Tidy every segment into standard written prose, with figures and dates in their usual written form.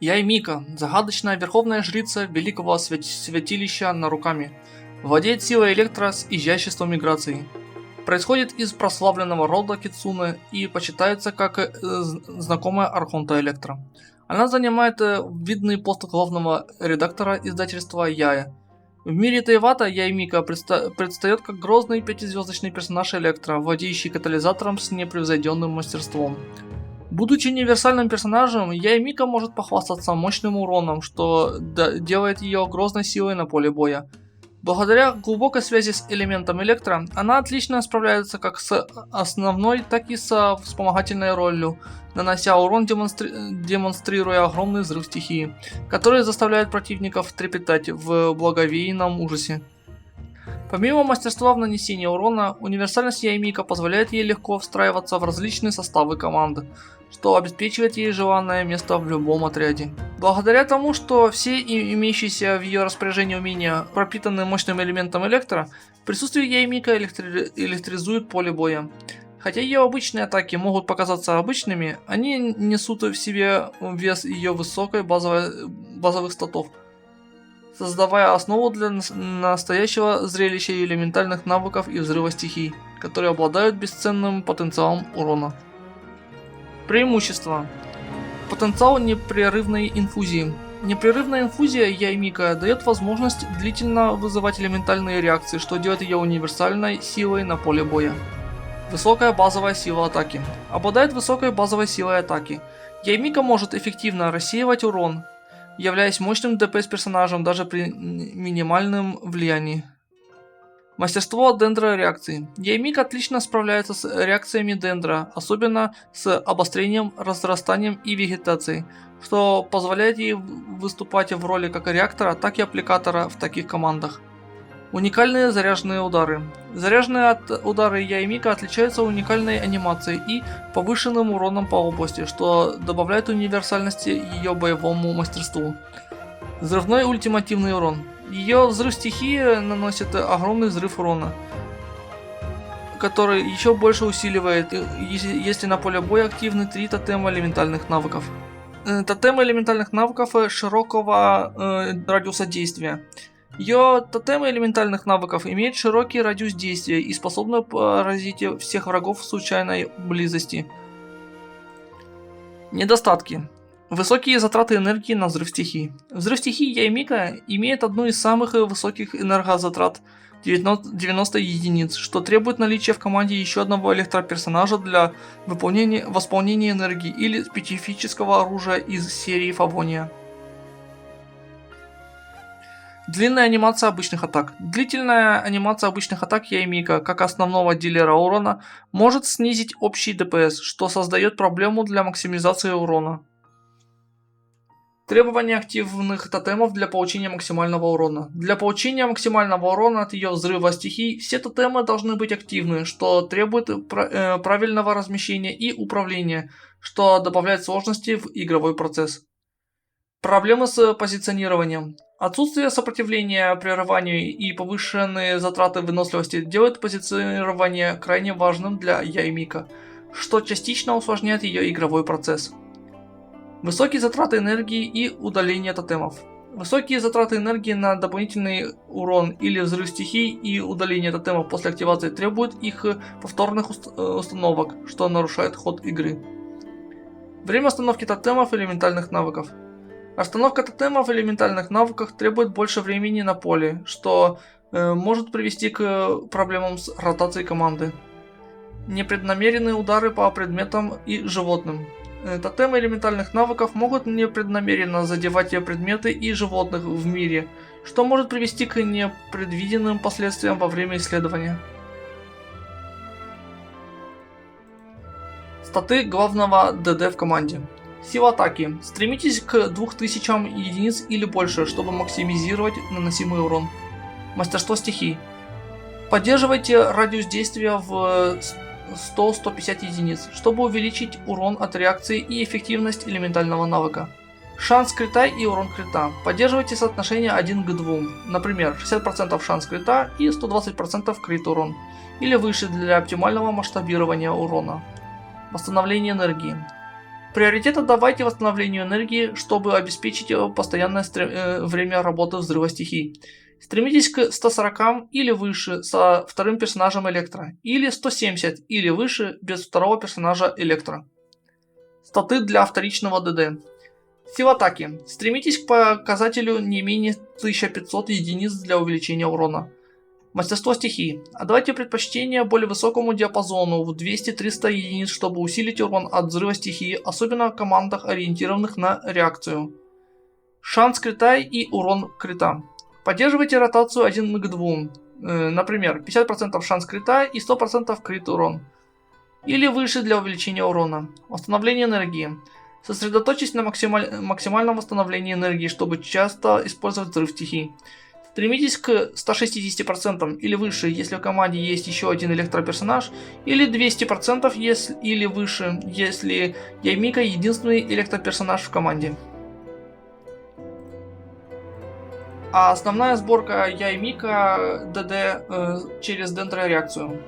Я и Мика, загадочная верховная жрица великого святилища Наруками, владеет силой электро с изяществом миграции. Происходит из прославленного рода Кицуне и почитается как знакомая Архонта Электро. Она занимает видный пост главного редактора издательства Яя. В мире Тейвата Яймика предстает как грозный пятизвездочный персонаж Электро, владеющий катализатором с непревзойденным мастерством. Будучи универсальным персонажем, Яймика может похвастаться мощным уроном, что делает ее грозной силой на поле боя. Благодаря глубокой связи с элементом Электро, она отлично справляется как с основной, так и со вспомогательной ролью, нанося урон, демонстрируя огромный взрыв стихии, который заставляет противников трепетать в благоговейном ужасе. Помимо мастерства в нанесении урона, универсальность Яймика позволяет ей легко встраиваться в различные составы команды, что обеспечивает ей желанное место в любом отряде. Благодаря тому, что все имеющиеся в ее распоряжении умения пропитаны мощным элементом Электро, присутствие Яймика электризует поле боя. Хотя ее обычные атаки могут показаться обычными, они несут в себе вес ее высокой базовых статов, создавая основу для настоящего зрелища элементальных навыков и взрыва стихий, которые обладают бесценным потенциалом урона. Преимущества. Потенциал непрерывной инфузии. Непрерывная инфузия Яймика дает возможность длительно вызывать элементальные реакции, что делает ее универсальной силой на поле боя. Высокая базовая сила атаки. Обладает высокой базовой силой атаки. Яймика может эффективно рассеивать урон, являясь мощным ДПС персонажем даже при минимальном влиянии. Мастерство дендро реакции. Яймик отлично справляется с реакциями дендро, особенно с обострением, разрастанием и вегетацией, что позволяет ей выступать в роли как реактора, так и аппликатора в таких командах. Уникальные заряженные удары. Заряженные удары Яймика отличаются уникальной анимацией и повышенным уроном по области, что добавляет универсальности ее боевому мастерству. Взрывной ультимативный урон. Ее взрыв стихии наносит огромный взрыв урона, который еще больше усиливает, если на поле боя активны 3 тотема элементальных навыков. Тотемы элементальных навыков широкого радиуса действия. Ее тотемы элементальных навыков имеют широкий радиус действия и способны поразить всех врагов в случайной близости. Недостатки. Высокие затраты энергии на взрыв стихий. Взрыв стихий Яймика имеет одну из самых высоких энергозатрат 90 единиц, что требует наличия в команде еще одного электроперсонажа для восполнения энергии или специфического оружия из серии Фавония. Длинная анимация обычных атак. Длительная анимация обычных атак Яймика, как основного дилера урона, может снизить общий ДПС, что создает проблему для максимизации урона. Требования активных тотемов для получения максимального урона. Для получения максимального урона от ее взрыва стихий, все тотемы должны быть активны, что требует правильного размещения и управления, что добавляет сложности в игровой процесс. Проблемы с позиционированием. Отсутствие сопротивления прерыванию и повышенные затраты выносливости делают позиционирование крайне важным для Яймика, что частично усложняет ее игровой процесс. Высокие затраты энергии и удаление тотемов. Высокие затраты энергии на дополнительный урон или взрыв стихий и удаление тотемов после активации требуют их повторных установок, что нарушает ход игры. Время установки тотемов и элементальных навыков. Расстановка тотемов в элементальных навыках требует больше времени на поле, что может привести к проблемам с ротацией команды. Непреднамеренные удары по предметам и животным. Тотемы элементальных навыков могут непреднамеренно задевать предметы и животных в мире, что может привести к непредвиденным последствиям во время исследования. Статы главного ДД в команде. Сила атаки. Стремитесь к 2000 единиц или больше, чтобы максимизировать наносимый урон. Мастерство стихий. Поддерживайте радиус действия в 100-150 единиц, чтобы увеличить урон от реакции и эффективность элементального навыка. Шанс крита и урон крита. Поддерживайте соотношение 1 к 2, например, 60% шанс крита и 120% крит урон, или выше для оптимального масштабирования урона. Восстановление энергии. Приоритет отдавайте восстановлению энергии, чтобы обеспечить постоянное время работы взрыва стихий. Стремитесь к 140 или выше со вторым персонажем Электро, или 170 или выше без второго персонажа Электро. Статы для вторичного ДД. Сила атаки. Стремитесь к показателю не менее 1500 единиц для увеличения урона. Мастерство стихий. Отдавайте предпочтение более высокому диапазону в 200-300 единиц, чтобы усилить урон от взрыва стихии, особенно в командах, ориентированных на реакцию. Шанс крита и урон крита. Поддерживайте ротацию 1 к 2. Например, 50% шанс крита и 100% крит урон. Или выше для увеличения урона. Восстановление энергии. Сосредоточьтесь на максимальном восстановлении энергии, чтобы часто использовать взрыв стихий. Стремитесь к 160% или выше, если в команде есть еще один электроперсонаж, или 200% или выше, если Ямика единственный электроперсонаж в команде. А основная сборка Ямика ДД через дендрореакцию.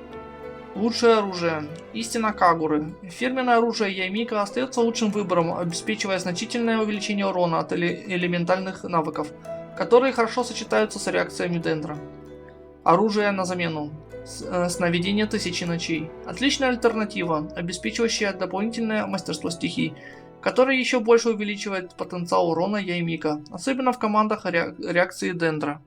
Лучшее оружие. Истина Кагуры. Фирменное оружие Ямика остается лучшим выбором, обеспечивая значительное увеличение урона от элементальных навыков, которые хорошо сочетаются с реакциями Дендра. Оружие на замену. Сновидение Тысячи Ночей. Отличная альтернатива, обеспечивающая дополнительное мастерство стихий, которое еще больше увеличивает потенциал урона Ямика, особенно в командах реакции Дендра.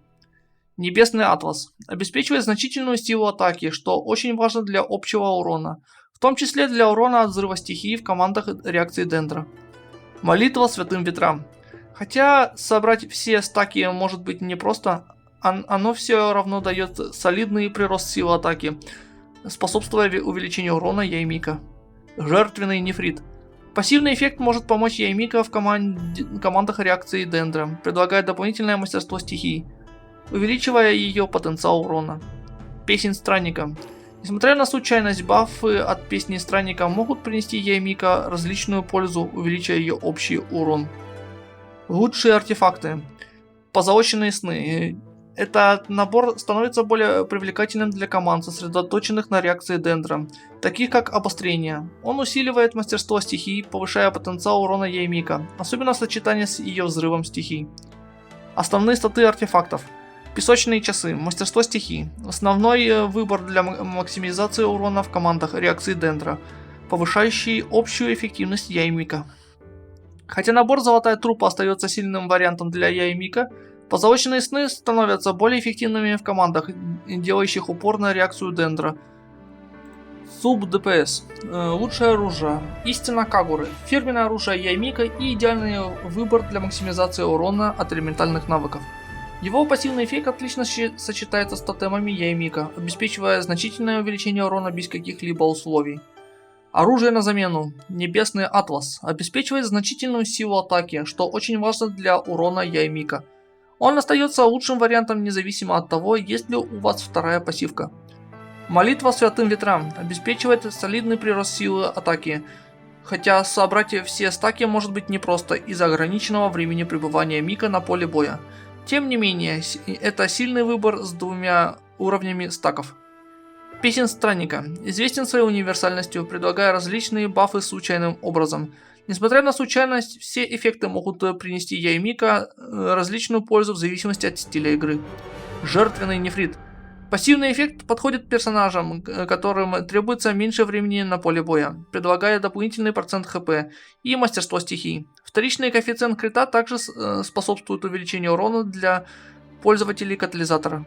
Небесный Атлас. Обеспечивает значительную силу атаки, что очень важно для общего урона, в том числе для урона от взрыва стихии в командах реакции Дендра. Молитва Святым Ветрам. Хотя собрать все стаки может быть непросто, оно все равно дает солидный прирост силы атаки, способствуя увеличению урона Ямика. Жертвенный Нефрит. Пассивный эффект может помочь Ямика в командах реакции Дендра, предлагая дополнительное мастерство стихий, увеличивая ее потенциал урона. Песнь Странника. Несмотря на случайность, бафы от Песни Странника могут принести Ямика различную пользу, увеличивая ее общий урон. Лучшие артефакты. Позолоченные сны. Этот набор становится более привлекательным для команд, сосредоточенных на реакции Дендра, таких как обострение. Он усиливает мастерство стихий, повышая потенциал урона Ямика, особенно в сочетании с ее взрывом стихий. Основные статы артефактов. Песочные часы. Мастерство стихий. Основной выбор для максимизации урона в командах реакции Дендра, повышающий общую эффективность Ямика. Хотя набор Золотая Трупа остается сильным вариантом для Ямика, позолоченные сны становятся более эффективными в командах, делающих упор на реакцию Дендра. Суб ДПС. Лучшее оружие. Истина Кагуры. Фирменное оружие Ямика и идеальный выбор для максимизации урона от элементальных навыков. Его пассивный эффект отлично сочетается с тотемами Ямика, обеспечивая значительное увеличение урона без каких-либо условий. Оружие на замену. Небесный Атлас. Обеспечивает значительную силу атаки, что очень важно для урона Ямика. Он остается лучшим вариантом независимо от того, есть ли у вас вторая пассивка. Молитва Святым Ветрам. Обеспечивает солидный прирост силы атаки, хотя собрать все стаки может быть непросто из-за ограниченного времени пребывания Мика на поле боя. Тем не менее, это сильный выбор с 2 уровнями стаков. Песнь Странника. Известен своей универсальностью, предлагая различные бафы случайным образом. Несмотря на случайность, все эффекты могут принести Ямика различную пользу в зависимости от стиля игры. Жертвенный Нефрит. Пассивный эффект подходит персонажам, которым требуется меньше времени на поле боя, предлагая дополнительный процент хп и мастерство стихий. Вторичный коэффициент крита также способствует увеличению урона для пользователей катализатора.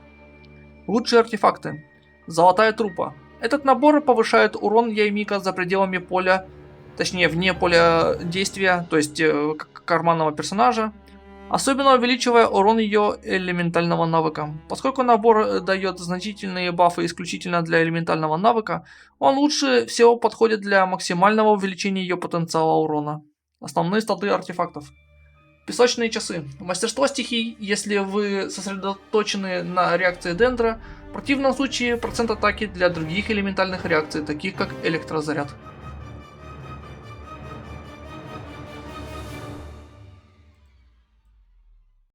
Лучшие артефакты. Золотая Трупа. Этот набор повышает урон Ямика за пределами поля, точнее вне поля действия, то есть карманного персонажа, особенно увеличивая урон ее элементального навыка. Поскольку набор дает значительные бафы исключительно для элементального навыка, он лучше всего подходит для максимального увеличения ее потенциала урона. Основные статы артефактов. Песочные часы. Мастерство стихий, если вы сосредоточены на реакции Дендра, в противном случае процент атаки для других элементальных реакций, таких как электрозаряд.